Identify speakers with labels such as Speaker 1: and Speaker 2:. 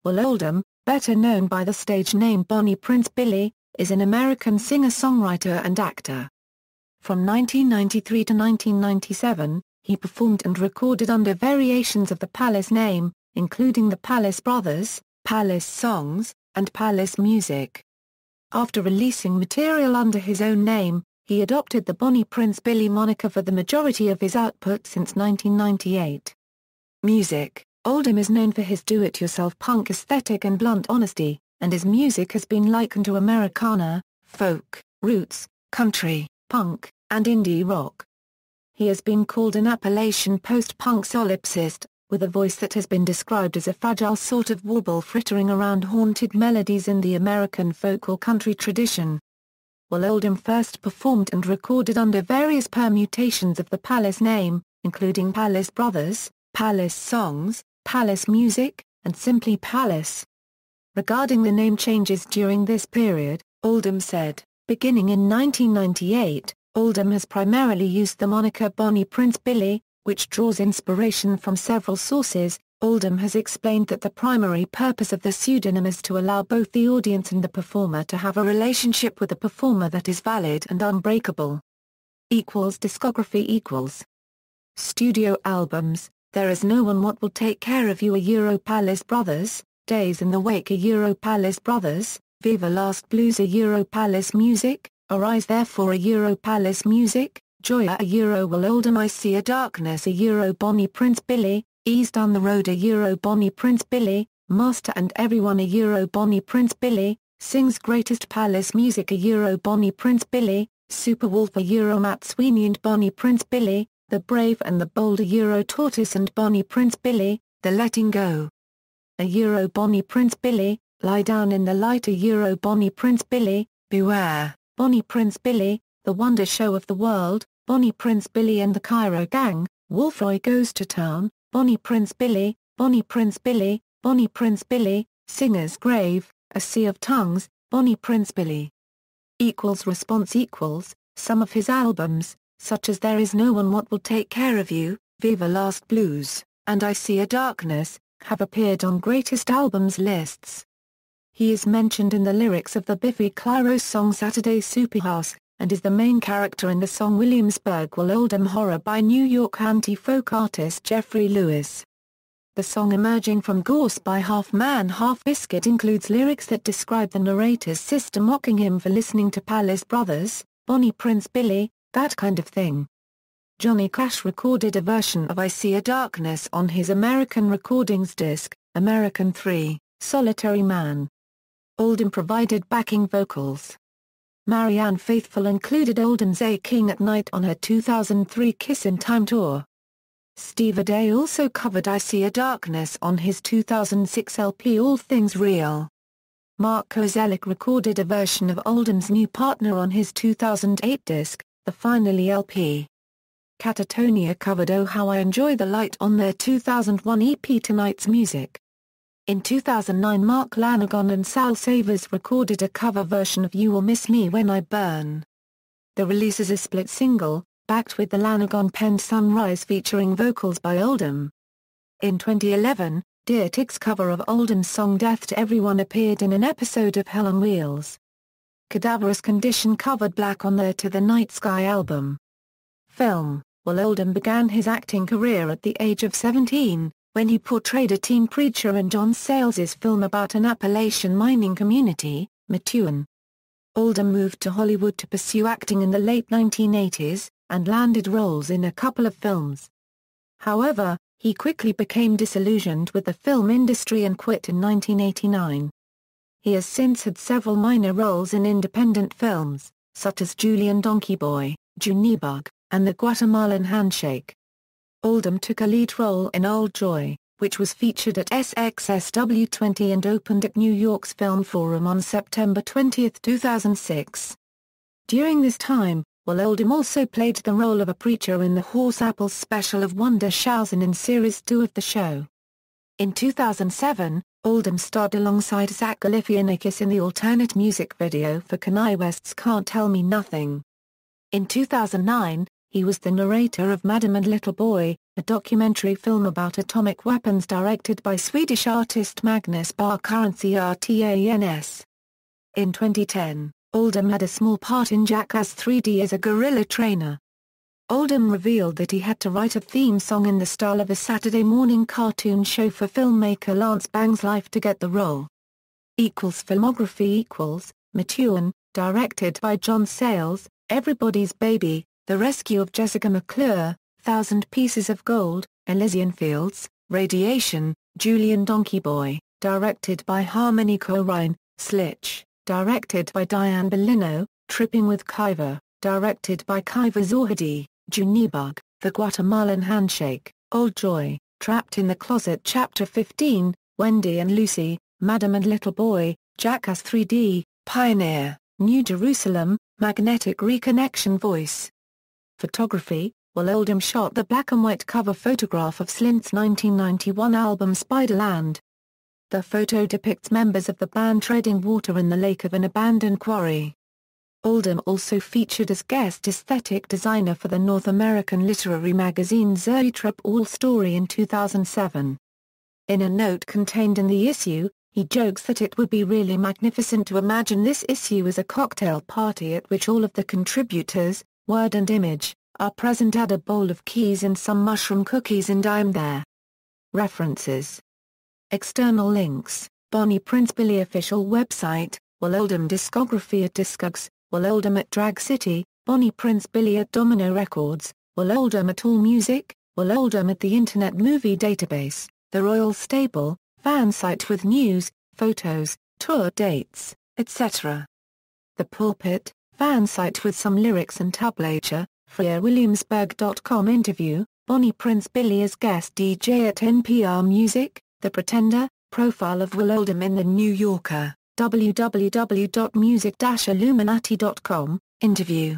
Speaker 1: Will Oldham, better known by the stage name Bonnie Prince Billy, is an American singer-songwriter and actor. From 1993 to 1997, he performed and recorded under variations of the Palace name, including the Palace Brothers, Palace Songs, and Palace Music. After releasing material under his own name, he adopted the Bonnie Prince Billy moniker for the majority of his output since 1998. Music. Oldham is known for his do-it-yourself punk aesthetic and blunt honesty, and his music has been likened to Americana, folk, roots, country, punk, and indie rock. He has been called an Appalachian post-punk solipsist, with a voice that has been described as a fragile sort of warble frittering around haunted melodies in the American folk or country tradition. Will Oldham first performed and recorded under various permutations of the Palace name, including Palace Brothers, Palace Songs, Palace Music, and simply Palace. Regarding the name changes during this period, Oldham said, "Beginning in 1998, Oldham has primarily used the moniker Bonnie Prince Billy, which draws inspiration from several sources." Oldham has explained that the primary purpose of the pseudonym is to allow both the audience and the performer to have a relationship with the performer that is valid and unbreakable. Discography. Studio albums. There Is No One What Will Take Care of You Palace Brothers, Days in the Wake Palace Brothers, Viva Last Blues Palace Music, Arise Therefore Palace Music, Joy Will Oldham I See a Darkness Bonnie Prince Billy, Ease Down the Road Bonnie Prince Billy, Master and Everyone Bonnie Prince Billy, Sings Greatest Palace Music Bonnie Prince Billy, Superwolf Matt Sweeney and Bonnie Prince Billy, The Brave and the Bold Tortoise and Bonnie Prince Billy, The Letting Go Bonnie Prince Billy, Lie Down in the Light Bonnie Prince Billy, Beware, Bonnie Prince Billy, The Wonder Show of the World, Bonnie Prince Billy and the Cairo Gang, Wolfroy Goes to Town, Bonnie Prince Billy, Bonnie Prince Billy, Bonnie Prince Billy, Singer's Grave, A Sea of Tongues, Bonnie Prince Billy. Response. Some of his albums, such as There Is No One What Will Take Care of You, Viva Last Blues, and I See a Darkness, have appeared on greatest albums lists. He is mentioned in the lyrics of the Biffy Clyro song Saturday Superhouse, and is the main character in the song Williamsburg Will Oldham Horror by New York anti-folk artist Jeffrey Lewis. The song Emerging from Gorse by Half Man Half Biscuit includes lyrics that describe the narrator's sister mocking him for listening to Palace Brothers, Bonnie Prince Billy, that kind of thing. Johnny Cash recorded a version of I See a Darkness on his American Recordings disc, American 3, Solitary Man. Oldham provided backing vocals. Marianne Faithfull included Oldham's A King at Night on her 2003 Kiss in Time tour. Steve Aday also covered I See a Darkness on his 2006 LP All Things Real. Mark Kozelek recorded a version of Oldham's New Partner on his 2008 disc, The Finally LP. Catatonia covered Oh How I Enjoy the Light on their 2001 EP Tonight's Music. In 2009 Mark Lanegan and Sal Savers recorded a cover version of You Will Miss Me When I Burn. The release is a split single, backed with the Lanegan-penned Sunrise featuring vocals by Oldham. In 2011, Dear Tick's cover of Oldham's song Death to Everyone appeared in an episode of Hell on Wheels. Cadaverous Condition covered Black on their To the Night Sky album. Film. Will Oldham began his acting career at the age of 17, when he portrayed a teen preacher in John Sayles' film about an Appalachian mining community, Methuen. Oldham moved to Hollywood to pursue acting in the late 1980s, and landed roles in a couple of films. However, he quickly became disillusioned with the film industry and quit in 1989. He has since had several minor roles in independent films, such as Julian Donkey Boy, Junebug, and The Guatemalan Handshake. Oldham took a lead role in Old Joy, which was featured at SXSW20 and opened at New York's Film Forum on September 20, 2006. During this time, Will Oldham also played the role of a preacher in the Horse Apples special of Wanda Shausen in Series 2 of the show. In 2007, Oldham starred alongside Zach Galifianakis in the alternate music video for Kanye West's Can't Tell Me Nothing. In 2009, he was the narrator of Madam and Little Boy, a documentary film about atomic weapons directed by Swedish artist Magnus Barkarantz. In 2010, Oldham had a small part in Jackass 3D as a gorilla trainer. Oldham revealed that he had to write a theme song in the style of a Saturday morning cartoon show for filmmaker Lance Bang's life to get the role. Filmography Matuan, directed by John Sayles, Everybody's Baby, The Rescue of Jessica McClure, 1,000 Pieces of Gold, Elysian Fields, Radiation, Julian Donkey Boy, directed by Harmony Korine, Slitch, directed by Diane Bellino, Tripping with Kiva, directed by Kiva Zohadi, Junebug, The Guatemalan Handshake, Old Joy, Trapped in the Closet Chapter 15, Wendy and Lucy, Madam and Little Boy, Jackass 3D, Pioneer, New Jerusalem, Magnetic Reconnection Voice. Photography, Oldham shot the black-and-white cover photograph of Slint's 1991 album Spiderland. The photo depicts members of the band treading water in the lake of an abandoned quarry. Oldham also featured as guest aesthetic designer for the North American literary magazine Zertrip All Story in 2007. In a note contained in the issue, he jokes that it would be really magnificent to imagine this issue as a cocktail party at which all of the contributors, word and image, are present. Add a bowl of keys and some mushroom cookies and I'm there. References. External links, Bonnie Prince Billy official website, Oldham discography at Discogs, Oldham at Drag City, Bonnie Prince Billy at Domino Records, Oldham at All Music, Oldham at the Internet Movie Database, The Royal Stable, fan site with news, photos, tour dates, etc. The Pulpit, fan site with some lyrics and tablature, FreeWilliamsburg.com interview, Bonnie Prince Billy as guest DJ at NPR Music, The Pretender, profile of Oldham in The New Yorker, www.music-illuminati.com, interview.